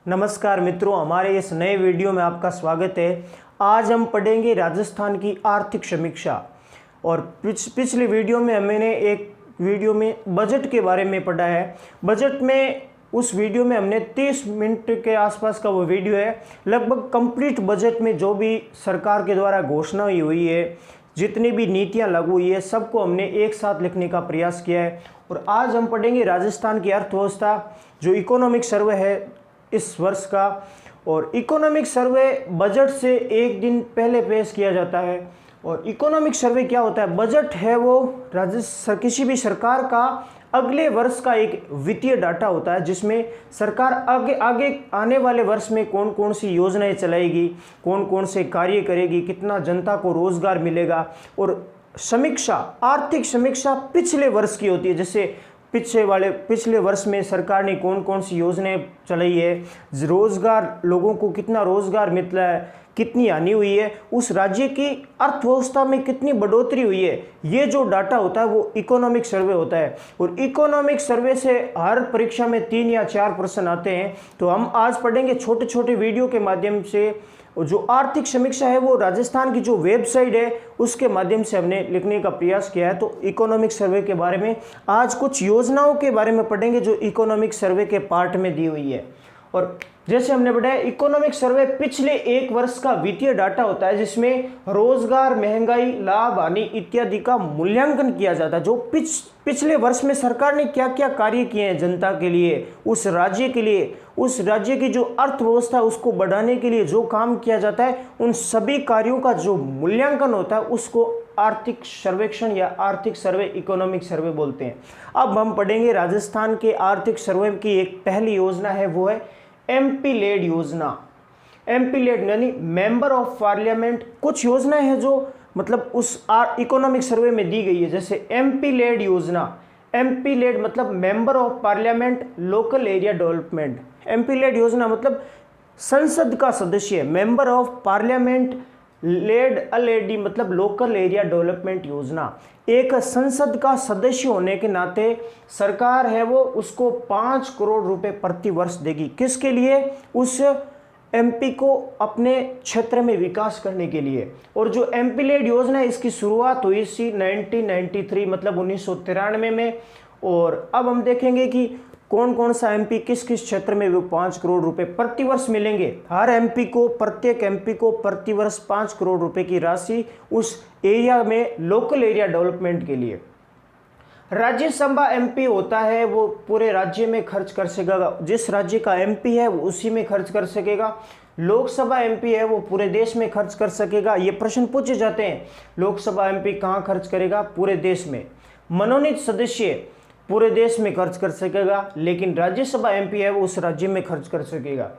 नमस्कार मित्रों, हमारे इस नए वीडियो में आपका स्वागत है। आज हम पढ़ेंगे राजस्थान की आर्थिक समीक्षा। और पिछले वीडियो में मैंने एक वीडियो में बजट के बारे में पढ़ा है। बजट में उस वीडियो में हमने 30 मिनट के आसपास का वो वीडियो है। लगभग कंप्लीट बजट में जो भी सरकार के द्वारा घोषणा हुई है, जितनी भी नीतियां लागू हुई है, सबको हमने एक साथ लिखने का प्रयास किया है। और आज हम पढ़ेंगे राजस्थान की अर्थव्यवस्था, जो इकोनॉमिक सर्वे है इस वर्ष का। और इकोनॉमिक सर्वे बजट से एक दिन पहले पेश किया जाता है। और इकोनॉमिक सर्वे क्या होता है? बजट है वो किसी भी सरकार का अगले वर्ष का एक वित्तीय डाटा होता है, जिसमें सरकार आगे आने वाले वर्ष में कौन कौन सी योजनाएं चलाएगी, कौन कौन से कार्य करेगी, कितना जनता को रोजगार मिलेगा। और समीक्षा, आर्थिक समीक्षा पिछले वर्ष की होती है। जैसे पिछले वर्ष में सरकार ने कौन कौन सी योजनाएं चलाई है, रोजगार, लोगों को कितना रोजगार मिला है, कितनी हानि हुई है, उस राज्य की अर्थव्यवस्था में कितनी बढ़ोतरी हुई है। ये जो डाटा होता है वो इकोनॉमिक सर्वे होता है। और इकोनॉमिक सर्वे से हर परीक्षा में 3 या 4 प्रश्न आते हैं। तो हम आज पढ़ेंगे छोटे छोटे वीडियो के माध्यम से। और जो आर्थिक समीक्षा है वो राजस्थान की जो वेबसाइट है उसके माध्यम से हमने लिखने का प्रयास किया है। तो इकोनॉमिक सर्वे के बारे में आज कुछ योजनाओं के बारे में पढ़ेंगे जो इकोनॉमिक सर्वे के पार्ट में दी हुई है। और जैसे हमने बताया, इकोनॉमिक सर्वे पिछले एक वर्ष का वित्तीय डाटा होता है, जिसमें रोजगार, महंगाई, लाभ, हानि इत्यादि का मूल्यांकन किया जाता है। जो पिछले वर्ष में सरकार ने क्या क्या कार्य किए हैं जनता के लिए, उस राज्य के लिए, उस राज्य की जो अर्थव्यवस्था उसको बढ़ाने के लिए जो काम किया जाता है, उन सभी कार्यों का जो मूल्यांकन होता है उसको आर्थिक सर्वेक्षण या आर्थिक सर्वे, इकोनॉमिक सर्वे बोलते हैं। अब हम पढ़ेंगे राजस्थान के आर्थिक सर्वे की एक पहली योजना है, वो है एमपी लेड योजना। एमपी लेड यानी मेंबर ऑफ पार्लियामेंट। कुछ योजनाएं हैं जो मतलब उस इकोनॉमिक सर्वे में दी गई है। जैसे एमपी लेड योजना, एमपी लेड मतलब member of parliament local area development. MP lad योजना मतलब संसद का सदस्य, member of parliament lad LAD मतलब लोकल एरिया डेवलपमेंट योजना। एक संसद का सदस्य होने के नाते सरकार है वो उसको 5 करोड़ रुपए प्रति वर्ष देगी। किसके लिए? उस एमपी को अपने क्षेत्र में विकास करने के लिए। और जो एमपी लेड योजना है, इसकी शुरुआत हुई थी 1993 मतलब 1993 में। और अब हम देखेंगे कि कौन कौन सा एमपी किस किस क्षेत्र में वो 5 करोड़ रुपए प्रति वर्ष मिलेंगे। हर एमपी को, प्रत्येक एमपी को प्रति वर्ष 5 करोड़ रुपए की राशि उस एरिया में लोकल एरिया डेवलपमेंट के लिए। राज्यसभा एमपी होता है वो पूरे राज्य में खर्च कर सकेगा, जिस राज्य का एमपी है वो उसी में खर्च कर सकेगा। लोकसभा एमपी है वो पूरे देश में खर्च कर सकेगा। ये प्रश्न पूछे जाते हैं, लोकसभा एमपी कहाँ खर्च करेगा? पूरे देश में। मनोनीत सदस्य पूरे देश में खर्च कर सकेगा, लेकिन राज्यसभा एमपी है वो उस राज्य में खर्च कर सकेगा।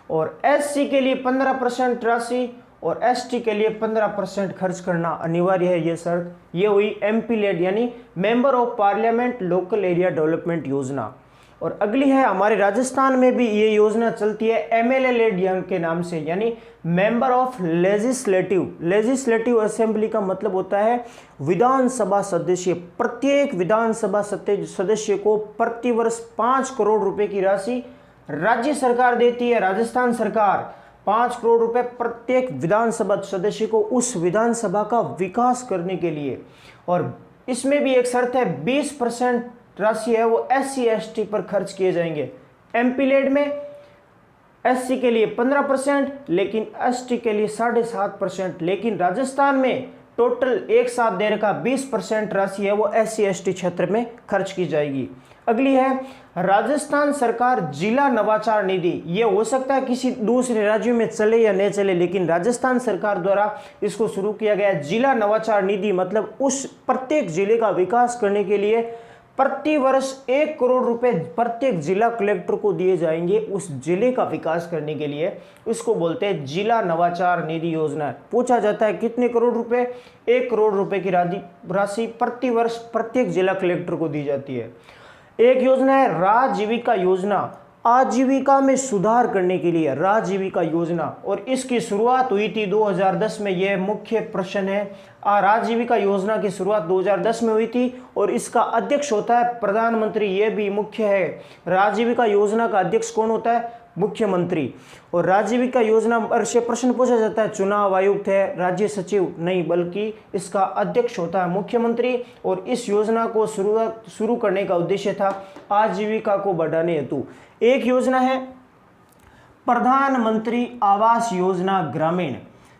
और एससी के लिए 15% राशि और एसटी के लिए 15% खर्च करना अनिवार्य है, ये शर्त। ये हुई एमपी लेड यानी member of parliament local area development योजना। और अगली है, हमारे राजस्थान में भी ये योजना चलती है एमएलए लेड के नाम से, यानी member of legislative. Legislative assembly का मतलब होता है विधानसभा सदस्य। प्रत्येक विधानसभा सदस्य को प्रति वर्ष 5 करोड़ रुपए की राशि राज्य सरकार देती है। राजस्थान सरकार 5 करोड़ रुपए प्रत्येक विधानसभा सदस्य को उस विधानसभा का विकास करने के लिए। और इसमें भी एक शर्त है, 20% राशि है वो एससी एसटी पर खर्च किए जाएंगे। एमपी लेड में एससी के लिए 15%, लेकिन एसटी के लिए 7.5%। लेकिन राजस्थान में टोटल एक साथ दे रखा 20% राशि है वो एससी एसटी क्षेत्र में खर्च की जाएगी। अगली है राजस्थान सरकार जिला नवाचार निधि। ये हो सकता है किसी दूसरे राज्यों में चले या नहीं चले, लेकिन राजस्थान सरकार द्वारा इसको शुरू किया गया है। जिला नवाचार निधि मतलब उस प्रत्येक जिले का विकास करने के लिए प्रति वर्ष 1 करोड़ रुपए प्रत्येक जिला कलेक्टर को दिए जाएंगे उस जिले का विकास करने के लिए। इसको बोलते हैं जिला नवाचार निधि योजना। पूछा जाता है कितने करोड़ रुपए? 1 करोड़ रुपए की राशि प्रति वर्ष प्रत्येक जिला कलेक्टर को दी जाती है। एक योजना है राजीविका योजना। आजीविका में सुधार करने के लिए राजीविका योजना, और इसकी शुरुआत हुई थी 2010 में। यह मुख्य प्रश्न है। राजीविका योजना की शुरुआत 2010 में हुई थी और इसका अध्यक्ष होता है प्रधानमंत्री। यह भी मुख्य है। राजीविका योजना का अध्यक्ष कौन होता है? मुख्यमंत्री। और राज्यविका योजना से प्रश्न पूछा जाता है, चुनाव आयुक्त है, राज्य सचिव नहीं, बल्कि इसका अध्यक्ष होता है मुख्यमंत्री। और इस योजना को शुरू करने का उद्देश्य था आजीविका को बढ़ाने हेतु। एक योजना है प्रधानमंत्री आवास योजना ग्रामीण।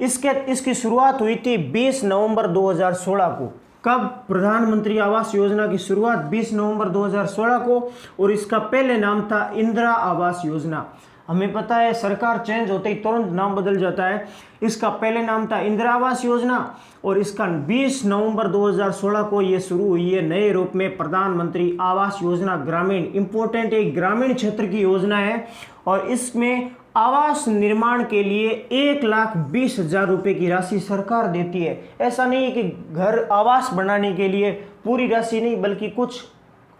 इसकी शुरुआत हुई थी 20 नवंबर 2016 को। कब? प्रधानमंत्री आवास योजना की शुरुआत 20 नवंबर 2016 को। और इसका पहले नाम था इंदिरा आवास योजना। हमें पता है सरकार चेंज होते ही तुरंत नाम बदल जाता है। इसका पहले नाम था इंदिरा आवास योजना और इसका 20 नवंबर 2016 को ये शुरू हुई है नए रूप में प्रधानमंत्री आवास योजना ग्रामीण। इंपॉर्टेंट, एक ग्रामीण क्षेत्र की योजना है और इसमें आवास निर्माण के लिए 1,20,000 रुपये की राशि सरकार देती है। ऐसा नहीं है कि घर आवास बनाने के लिए पूरी राशि नहीं, बल्कि कुछ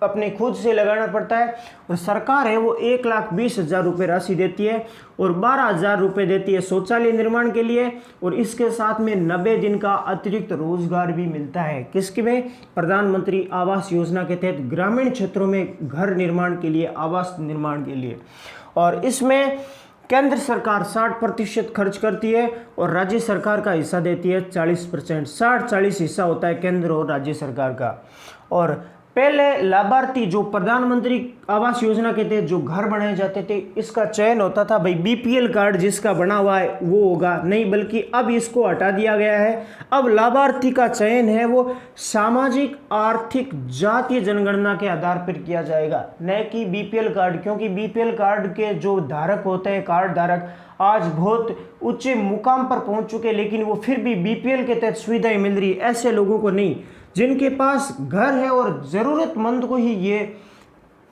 अपने खुद से लगाना पड़ता है। और सरकार है वो 1,20,000 रुपये राशि देती है और 12,000 रुपये देती है शौचालय निर्माण के लिए। और इसके साथ में 90 दिन का अतिरिक्त रोजगार भी मिलता है। किसके में? प्रधानमंत्री आवास योजना के तहत ग्रामीण क्षेत्रों में घर निर्माण के लिए, आवास निर्माण के लिए। और इसमें केंद्र सरकार 60% खर्च करती है और राज्य सरकार का हिस्सा देती है 40%। 60-40 हिस्सा होता है केंद्र और राज्य सरकार का। और पहले लाभार्थी जो प्रधानमंत्री आवास योजना के तहत जो घर बनाए जाते थे, इसका चयन होता था भाई बीपीएल कार्ड जिसका बना हुआ है वो होगा, नहीं, बल्कि अब इसको हटा दिया गया है। अब लाभार्थी का चयन है वो सामाजिक आर्थिक जातीय जनगणना के आधार पर किया जाएगा, न कि बीपीएल कार्ड। क्योंकि बीपीएल कार्ड के जो धारक होते हैं, कार्ड धारक, आज बहुत उच्च मुकाम पर पहुंच चुके, लेकिन वो फिर भी बीपीएल के तहत सुविधाएं मिल रही है। ऐसे लोगों को नहीं, जिनके पास घर है और ज़रूरतमंद को ही ये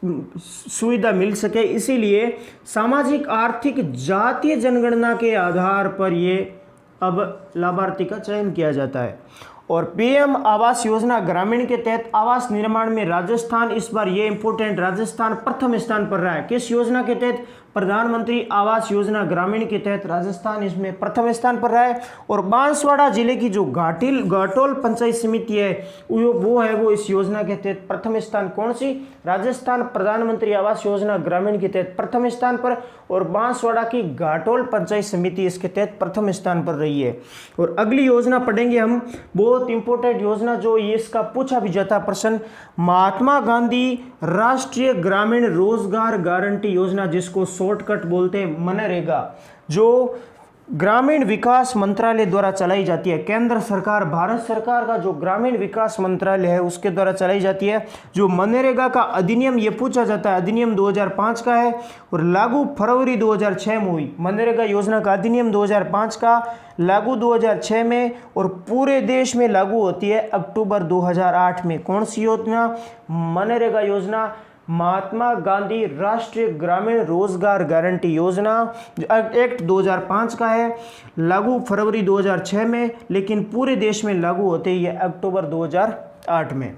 सुविधा मिल सके। इसीलिए सामाजिक आर्थिक जातीय जनगणना के आधार पर ये अब लाभार्थी का चयन किया जाता है। और पीएम आवास योजना ग्रामीण के तहत आवास निर्माण में राजस्थान, इस बार ये इंपॉर्टेंट, राजस्थान प्रथम स्थान पर रहा है। किस योजना के तहत? प्रधानमंत्री आवास योजना ग्रामीण के तहत राजस्थान इसमें प्रथम स्थान पर रहा है। और बांसवाड़ा जिले की जो घाटोल पंचायत समिति है वो इस योजना के तहत प्रथम स्थान, कौन सी? राजस्थान प्रधानमंत्री आवास योजना ग्रामीण के तहत प्रथम स्थान पर। और बांसवाड़ा की घाटोल पंचायत समिति इसके तहत प्रथम स्थान पर रही है। और अगली योजना पढ़ेंगे हम, बहुत इंपॉर्टेंट योजना जो इसका पूछा भी जाता प्रश्न, महात्मा गांधी राष्ट्रीय ग्रामीण रोजगार गारंटी योजना, जिसको शॉर्टकट बोलते हैं मनरेगा, जो ग्रामीण विकास मंत्रालय द्वारा चलाई जाती है। केंद्र सरकार, भारत सरकार का जो ग्रामीण विकास मंत्रालय है उसके द्वारा चलाई जाती है। जो मनरेगा का अधिनियम ये पूछा जाता है, अधिनियम 2005 का है और लागू फरवरी 2006 में हुई। मनरेगा योजना का अधिनियम 2005 का, लागू 2006 में, और पूरे देश में लागू होती है अक्टूबर 2008 में। कौन सी योजना? मनरेगा योजना, महात्मा गांधी राष्ट्रीय ग्रामीण रोजगार गारंटी योजना। एक्ट 2005 का है, लागू फरवरी 2006 में, लेकिन पूरे देश में लागू होते ही अक्टूबर 2008 में।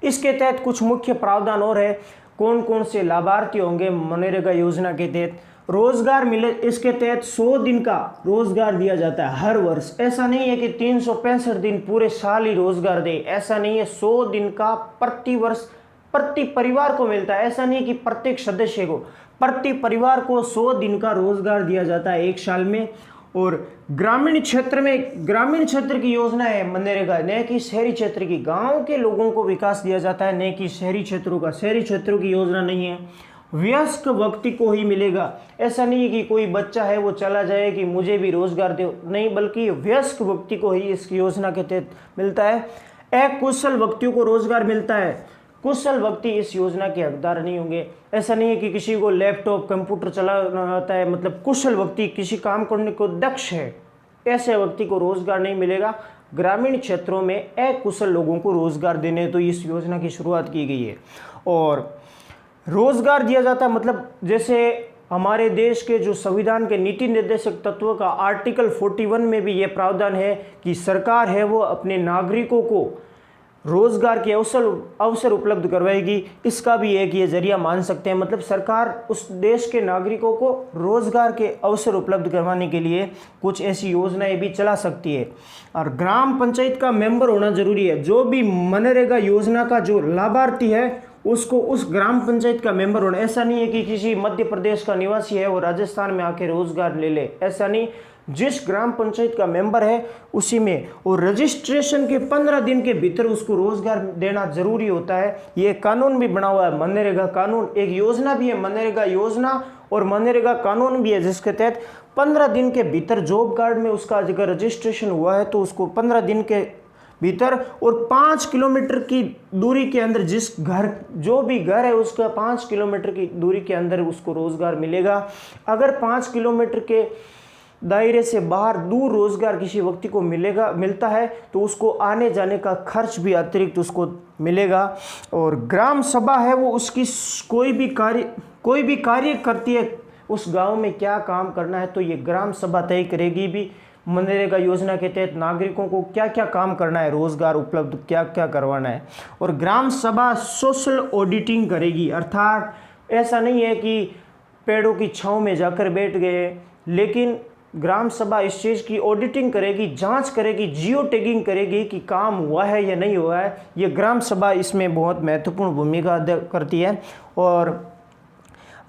इसके तहत कुछ मुख्य प्रावधान और है, कौन कौन से लाभार्थी होंगे मनरेगा योजना के तहत। रोजगार मिले, इसके तहत 100 दिन का रोजगार दिया जाता है हर वर्ष। ऐसा नहीं है कि 365 दिन पूरे साल ही रोजगार दे, ऐसा नहीं है। 100 दिन का प्रति वर्ष प्रति परिवार को मिलता है। ऐसा नहीं कि प्रत्येक सदस्य को, प्रति परिवार को 100 दिन का रोजगार दिया जाता है एक साल में। और ग्रामीण क्षेत्र में, ग्रामीण क्षेत्र की योजना है मनरेगा, न कि शहरी क्षेत्र की। गांव के लोगों को विकास दिया जाता है, न कि शहरी क्षेत्रों का। शहरी क्षेत्रों की योजना नहीं है। वयस्क व्यक्ति को ही मिलेगा। ऐसा नहीं है कि कोई बच्चा है वो चला जाए कि मुझे भी रोजगार दो, नहीं, बल्कि वयस्क व्यक्ति को ही इस योजना के तहत मिलता है। अकुशल व्यक्तियों को रोजगार मिलता है, कुशल व्यक्ति इस योजना के हकदार नहीं होंगे। ऐसा नहीं है कि किसी को लैपटॉप कंप्यूटर चलाना आता है, मतलब कुशल व्यक्ति किसी काम करने को दक्ष है, ऐसे व्यक्ति को रोजगार नहीं मिलेगा। ग्रामीण क्षेत्रों में अकुशल लोगों को रोजगार देने तो इस योजना की शुरुआत की गई है। और रोजगार दिया जाता है, मतलब जैसे हमारे देश के जो संविधान के नीति निर्देशक तत्वों का आर्टिकल 41 में भी ये प्रावधान है कि सरकार है वो अपने नागरिकों को रोजगार के अवसर उपलब्ध करवाएगी। इसका भी एक ये जरिया मान सकते हैं, मतलब सरकार उस देश के नागरिकों को रोजगार के अवसर उपलब्ध करवाने के लिए कुछ ऐसी योजनाएं भी चला सकती है। और ग्राम पंचायत का मेंबर होना जरूरी है। जो भी मनरेगा योजना का जो लाभार्थी है उसको उस ग्राम पंचायत का मेंबर होना। ऐसा नहीं है कि किसी मध्य प्रदेश का निवासी है वो राजस्थान में आके रोजगार ले ले, ऐसा नहीं। जिस ग्राम पंचायत का मेंबर है उसी में, और रजिस्ट्रेशन के 15 दिन के भीतर उसको रोजगार देना जरूरी होता है। ये कानून भी बना हुआ है, मनरेगा कानून, एक योजना भी है मनरेगा योजना, और मनरेगा कानून भी है जिसके तहत 15 दिन के भीतर जॉब कार्ड में उसका अगर रजिस्ट्रेशन हुआ है तो उसको 15 दिन के भीतर और 5 किलोमीटर की दूरी के अंदर, जिस घर जो भी घर है उसका 5 किलोमीटर की दूरी के अंदर उसको रोजगार मिलेगा। अगर 5 किलोमीटर के दायरे से बाहर दूर रोजगार किसी व्यक्ति को मिलता है तो उसको आने जाने का खर्च भी अतिरिक्त उसको मिलेगा। और ग्राम सभा है वो उसकी कोई भी कार्य करती है, उस गांव में क्या काम करना है तो ये ग्राम सभा तय करेगी भी। मनरेगा योजना के तहत नागरिकों को क्या क्या काम करना है, रोजगार उपलब्ध क्या क्या करवाना है। और ग्राम सभा सोशल ऑडिटिंग करेगी, अर्थात ऐसा नहीं है कि पेड़ों की छांव में जाकर बैठ गए, लेकिन ग्राम सभा इस चीज़ की ऑडिटिंग करेगी, जांच करेगी, जियो टैगिंग करेगी कि काम हुआ है या नहीं हुआ है। ये ग्राम सभा इसमें बहुत महत्वपूर्ण भूमिका अदा करती है। और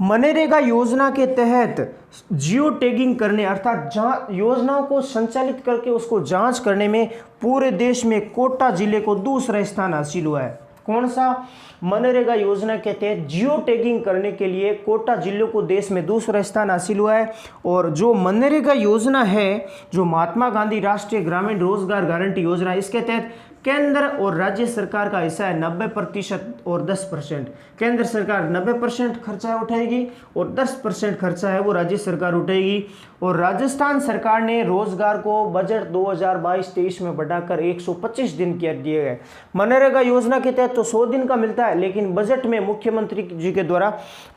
मनरेगा योजना के तहत जियो टैगिंग करने, अर्थात योजनाओं को संचालित करके उसको जांच करने में पूरे देश में कोटा जिले को दूसरा स्थान हासिल हुआ है। कौन सा? मनरेगा योजना के तहत जियो टैगिंग करने के लिए कोटा जिलों को देश में दूसरा स्थान हासिल हुआ है। और जो मनरेगा योजना है, जो महात्मा गांधी राष्ट्रीय ग्रामीण रोजगार गारंटी योजना, इसके तहत केंद्र और राज्य सरकार का हिस्सा है 90% और 10%। केंद्र सरकार 90% खर्चा उठाएगी और 10% खर्चा है वो राज्य सरकार उठाएगी। और राजस्थान सरकार ने रोजगार को बजट 2022-23 में बढ़ाकर 125 दिन कर दिए गए। मनरेगा योजना के तहत तो 100 दिन का मिलता है, लेकिन बजट में मुख्यमंत्री जी के द्वारा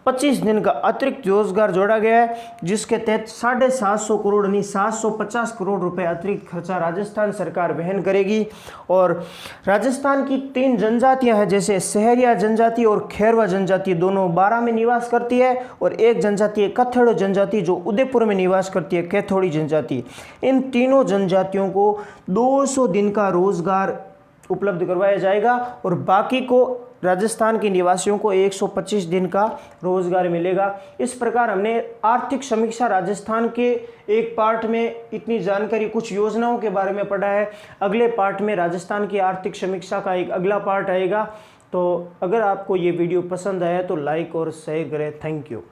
25 दिन का अतिरिक्त रोजगार जोड़ा गया है, जिसके तहत 750 करोड़ नहीं 750 करोड़ रुपए अतिरिक्त खर्चा राजस्थान सरकार वहन करेगी। और राजस्थान की 3 जनजातियां हैं, जैसे सहरिया जनजाति और खैरवा जनजाति, दोनों बारां में निवास करती है, और एक जनजाति है कथड़ जनजाति जो उदयपुर में निवास करती है, कैथोड़ी जनजाति। इन तीनों जनजातियों को 200 दिन का रोजगार उपलब्ध करवाया जाएगा और बाकी को राजस्थान के निवासियों को 125 दिन का रोजगार मिलेगा। इस प्रकार हमने आर्थिक समीक्षा राजस्थान के एक पार्ट में इतनी जानकारी कुछ योजनाओं के बारे में पढ़ा है। अगले पार्ट में राजस्थान की आर्थिक समीक्षा का एक अगला पार्ट आएगा। तो अगर आपको ये वीडियो पसंद आया तो लाइक और शेयर करें। Thank you.